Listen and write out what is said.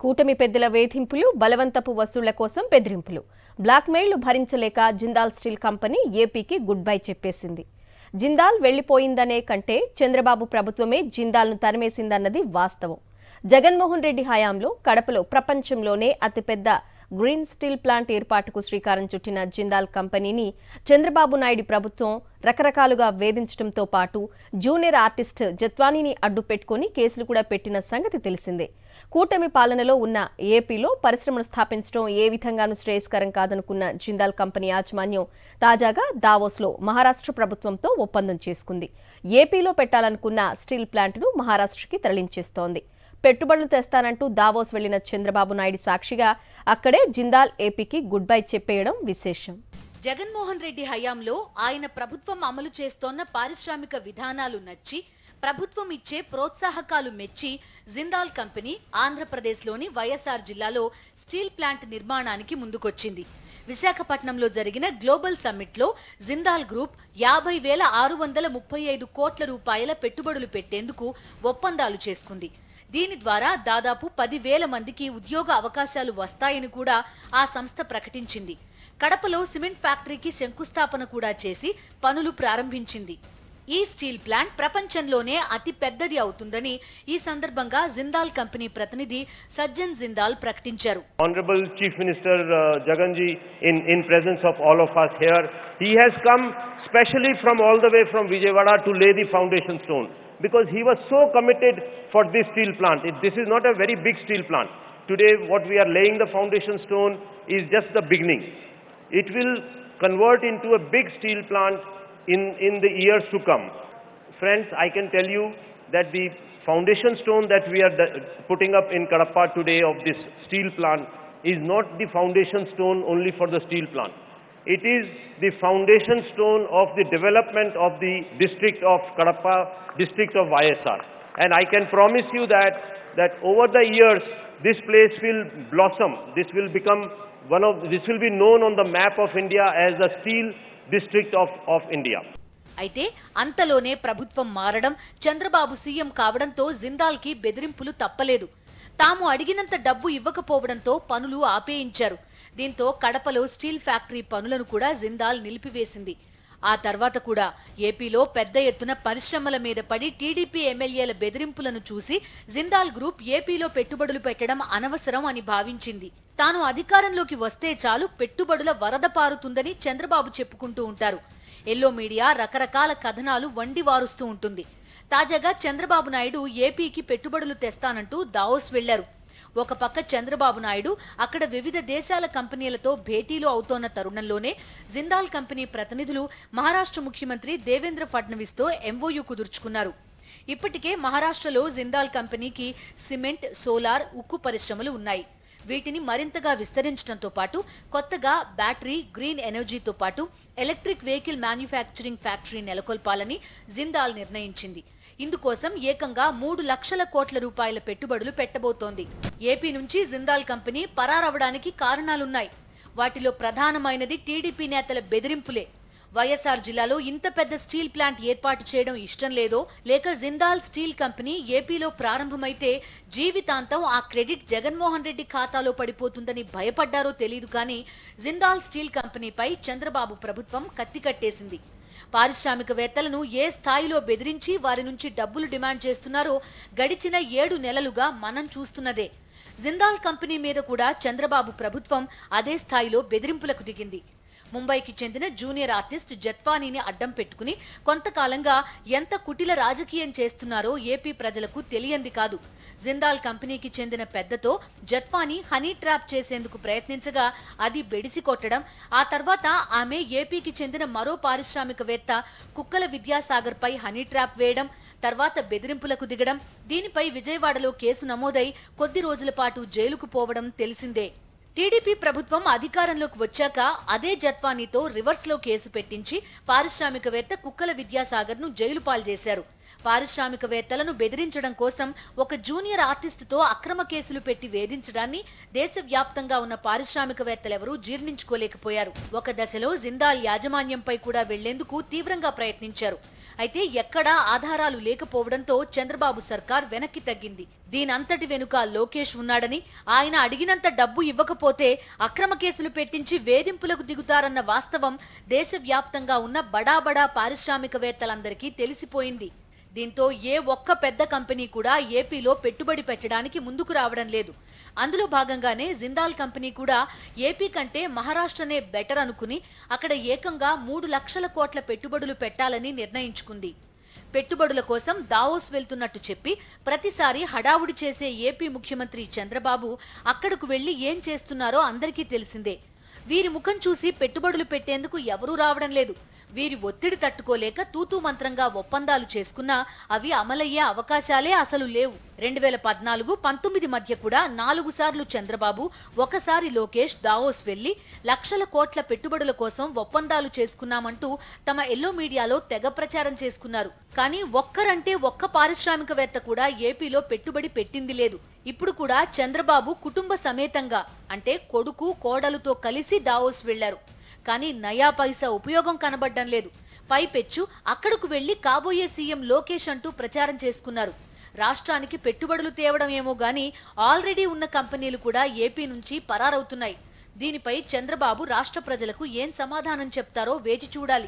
కూటమి పెద్దల వేధింపులు, బలవంతపు వసూళ్ల కోసం బెదిరింపులు, బ్లాక్మెయిల్ను భరించలేక జిందాల్ స్టీల్ కంపెనీ ఏపీకి గుడ్ బై చెప్పేసింది. జిందాల్ వెళ్లిపోయిందనే కంటే చంద్రబాబు ప్రభుత్వమే జిందాల్ను తరిమేసిందన్నది వాస్తవం. జగన్మోహన్ రెడ్డి హయాంలో కడపలో ప్రపంచంలోనే అతిపెద్ద గ్రీన్ స్టీల్ ప్లాంట్ ఏర్పాటుకు శ్రీకారం చుట్టిన జిందాల్ కంపెనీని చంద్రబాబు నాయుడు ప్రభుత్వం రకరకాలుగా వేధించడంతో పాటు జూనియర్ ఆర్టిస్ట్ జత్వానీని అడ్డుపెట్టుకుని కేసులు కూడా పెట్టిన సంగతి తెలిసిందే. కూటమి పాలనలో ఉన్న ఏపీలో పరిశ్రమను స్థాపించడం ఏ విధంగానూ శ్రేయస్కరం కాదనుకున్న జిందాల్ కంపెనీ యాజమాన్యం తాజాగా దావోస్లో మహారాష్ట్ర ప్రభుత్వంతో ఒప్పందం చేసుకుంది. ఏపీలో పెట్టాలనుకున్న స్టీల్ ప్లాంట్ను మహారాష్ట్రకి తరలించేస్తోంది. పెట్టుబడులు తెస్తానంటూ దావోస్ వెళ్లిన చంద్రబాబు నాయుడు సాక్షిగా అక్కడే జిందాల్ ఏపీకి గుడ్ బై చెప్పేయడం విశేషం. జగన్మోహన్ రెడ్డి హయాంలో ఆయన ప్రభుత్వం అమలు చేస్తోన్న పారిశ్రామిక విధానాలు నచ్చి, ప్రభుత్వం ఇచ్చే ప్రోత్సాహకాలు మెచ్చి జిందాల్ కంపెనీ ఆంధ్రప్రదేశ్లోని వైఎస్ఆర్ జిల్లాలో స్టీల్ ప్లాంట్ నిర్మాణానికి ముందుకొచ్చింది. విశాఖపట్నంలో జరిగిన గ్లోబల్ సమ్మిట్లో జిందాల్ గ్రూప్ 50,635 కోట్ల రూపాయల పెట్టుబడులు పెట్టేందుకు ఒప్పందాలు చేసుకుంది. దీని ద్వారా దాదాపు 10,000 మందికి ఉద్యోగ అవకాశాలు వస్తాయని కూడా ఆ సంస్థ ప్రకటించింది. కడపలో సిమెంట్ ఫ్యాక్టరీకి శంకుస్థాపన కూడా చేసి పనులు ప్రారంభించింది. ఈ స్టీల్ ప్లాంట్ ప్రపంచంలోనే అతి పెద్దది అవుతుందని ఈ సందర్భంగా జిందాల్ కంపెనీ ప్రతినిధి సజ్జన్ జిందాల్ ప్రకటించారు. Honorable Chief Minister Jaganji in presence of all of us here, he has come specially from all the way from Vijayawada to lay the foundation stone because he was so committed for this steel plant. This is not a very big steel plant. Today what we are laying the foundation stone is just the beginning. It will convert into a big steel plant in the years to come. Friends, I can tell you that the foundation stone that we are putting up in Kadapa today of this steel plant is not the foundation stone only for the steel plant. It is the foundation stone of the development of the district of Kadapa, district of YSR. And I can promise you that over the years this place will blossom. This will be known on the map of India as the steel district of India. అయితే అంతలోనే ప్రభుత్వం మారడం, Chandrababu CM కావడంతో జిందాల్ కి బెదిరింపులు తప్పలేదు. తాము అడిగినంత డబ్బు ఇవ్వకపోవడంతో పనులు ఆపేయించారు. దీంతో కడపలో స్టీల్ ఫ్యాక్టరీ పనులను కూడా జిందాల్ నిలిపివేసింది. ఆ తర్వాత కూడా ఏపీలో పెద్ద ఎత్తున పరిశ్రమల మీద పడి టీడీపీ ఎమ్మెల్యేల బెదిరింపులను చూసి జిందాల్ గ్రూప్ ఏపీలో పెట్టుబడులు పెట్టడం అనవసరం అని భావించింది. తాను అధికారంలోకి వస్తే చాలు పెట్టుబడుల వరద పారుతుందని చంద్రబాబు చెప్పుకుంటూ ఉంటారు. ఎల్లో మీడియా రకరకాల కథనాలు వండివారుస్తూ ఉంటుంది. తాజాగా చంద్రబాబు నాయుడు ఏపీకి పెట్టుబడులు తెస్తానంటూ దావోస్ వెళ్లారు. ఒక పక్క చంద్రబాబు నాయుడు అక్కడ వివిధ దేశాల కంపెనీలతో భేటీలు అవుతోన్న తరుణంలోనే జిందాల్ కంపెనీ ప్రతినిధులు మహారాష్ట్ర ముఖ్యమంత్రి దేవేంద్ర ఫడ్నవీస్ తో ఎంఓయూ కుదుర్చుకున్నారు. ఇప్పటికే మహారాష్ట్రలో జిందాల్ కంపెనీకి సిమెంట్, సోలార్, ఉక్కు పరిశ్రమలు ఉన్నాయి. వీటిని మరింతగా విస్తరించడంతో పాటు కొత్తగా బ్యాటరీ, గ్రీన్ ఎనర్జీతో పాటు ఎలక్ట్రిక్ వెహికల్ మ్యానుఫ్యాక్చరింగ్ ఫ్యాక్టరీ నెలకొల్పాలని జిందాల్ నిర్ణయించింది. ఇందుకోసం ఏకంగా 3 లక్షల కోట్ల రూపాయల పెట్టుబడులు పెట్టబోతోంది. ఏపీ నుంచి జిందాల్ కంపెనీ పరారవడానికి కారణాలున్నాయి. వాటిలో ప్రధానమైనది టీడీపీ నేతల బెదిరింపులే. వైఎస్ఆర్ జిల్లాలో ఇంత పెద్ద స్టీల్ ప్లాంట్ ఏర్పాటు చేయడం ఇష్టం లేదో, లేక జిందాల్ స్టీల్ కంపెనీ ఏపీలో ప్రారంభమైతే జీవితాంతం ఆ క్రెడిట్ జగన్మోహన్ రెడ్డి ఖాతాలో పడిపోతుందని భయపడ్డారో తెలియదు కానీ జిందాల్ స్టీల్ కంపెనీపై చంద్రబాబు ప్రభుత్వం కత్తి కట్టేసింది. పారిశ్రామికవేత్తలను ఏ స్థాయిలో బెదిరించి వారి నుంచి డబ్బులు డిమాండ్ చేస్తున్నారో గడిచిన 7 నెలలుగా మనం చూస్తున్నదే. జిందాల్ కంపెనీ మీద కూడా చంద్రబాబు ప్రభుత్వం అదే స్థాయిలో బెదిరింపులకు దిగింది. ముంబైకి చెందిన జూనియర్ ఆర్టిస్ట్ జత్వానీని అడ్డం పెట్టుకుని కొంతకాలంగా ఎంత కుటిల రాజకీయం చేస్తున్నారో ఏపీ ప్రజలకు తెలియంది కాదు. జిందాల్ కంపెనీకి చెందిన పెద్దతో జత్వానీ హనీ ట్రాప్ చేసేందుకు ప్రయత్నించగా అది బెడిసి కొట్టడం, ఆ తర్వాత ఆమె ఏపీకి చెందిన మరో పారిశ్రామికవేత్త కుక్కల విద్యాసాగర్ పై హనీ ట్రాప్ వేయడం, తర్వాత బెదిరింపులకు దిగడం, దీనిపై విజయవాడలో కేసు నమోదై కొద్ది రోజుల పాటు జైలుకు పోవడం తెలిసిందే. టీడీపీ ప్రభుత్వం అధికారంలోకి వచ్చాక అదే జత్వానీతో రివర్స్ లో కేసు పెట్టించి పారిశ్రామికవేత్త కుక్కల విద్యాసాగర్ ను జైలు పాలు చేశారు. పారిశ్రామికవేత్తలను బెదిరించడం కోసం ఒక జూనియర్ ఆర్టిస్టుతో అక్రమ కేసులు పెట్టి వేధించడాన్ని దేశవ్యాప్తంగా ఉన్న పారిశ్రామికవేత్తలెవరూ జీర్ణించుకోలేకపోయారు. ఒక దశలో జిందాల్ యాజమాన్యంపై కూడా వెళ్లేందుకు తీవ్రంగా ప్రయత్నించారు. అయితే ఎక్కడా ఆధారాలు లేకపోవడంతో చంద్రబాబు సర్కార్ వెనక్కి తగ్గింది. దీనంతటి వెనుక లోకేష్ ఉన్నాడని, ఆయన అడిగినంత డబ్బు ఇవ్వకపోతే అక్రమ కేసులు పెట్టించి వేధింపులకు దిగుతారన్న వాస్తవం దేశవ్యాప్తంగా ఉన్న బడా పారిశ్రామికవేత్తలందరికీ తెలిసిపోయింది. దీంతో ఏ ఒక్క పెద్ద కంపెనీ కూడా ఏపీలో పెట్టుబడి పెట్టడానికి ముందుకు రావడం లేదు. అందులో భాగంగానే జిందాల్ కంపెనీ కూడా ఏపీ కంటే మహారాష్ట్రనే బెటర్ అనుకుని అక్కడ ఏకంగా 3 లక్షల కోట్ల పెట్టుబడులు పెట్టాలని నిర్ణయించుకుంది. పెట్టుబడుల కోసం దావోస్ వెళ్తున్నట్టు చెప్పి ప్రతిసారి హడావుడి చేసే ఏపీ ముఖ్యమంత్రి చంద్రబాబు అక్కడకు వెళ్లి ఏం చేస్తున్నారో అందరికీ తెలిసిందే. వీరి ముఖం చూసి పెట్టుబడులు పెట్టేందుకు ఎవరూ రావడం లేదు. వీరి ఒత్తిడి తట్టుకోలేక తూతూ మంత్రంగా ఒప్పందాలు చేసుకున్నా అవి అమలయ్యే అవకాశాలే అసలు లేవు. 2014-19 మధ్య కూడా 4 సార్లు చంద్రబాబు, ఒకసారి లోకేష్ దావోస్ వెళ్లి లక్షల కోట్ల పెట్టుబడుల కోసం ఒప్పందాలు చేసుకున్నామంటూ తమ ఎల్లో మీడియాలో తెగ ప్రచారం చేసుకున్నారు. కానీ ఒక్కరంటే ఒక్క పారిశ్రామికవేత్త కూడా ఏపీలో పెట్టుబడి పెట్టింది లేదు. ఇప్పుడు కూడా చంద్రబాబు కుటుంబ సమేతంగా అంటే కొడుకు కోడలుతో కలిసి దావోస్ వెళ్లారు. కానీ నయా పైసా ఉపయోగం కనబడ్డం లేదు. పైపెచ్చు అక్కడకు వెళ్లి కాబోయే సీఎం లోకేష్ అంటూ ప్రచారం చేసుకున్నారు. రాష్ట్రానికి పెట్టుబడులు తేవడం ఏమో గానీ ఆల్రెడీ ఉన్న కంపెనీలు కూడా ఏపీ నుంచి పరారవుతున్నాయి. దీనిపై చంద్రబాబు రాష్ట్ర ప్రజలకు ఏం సమాధానం చెప్తారో వేచి చూడాలి.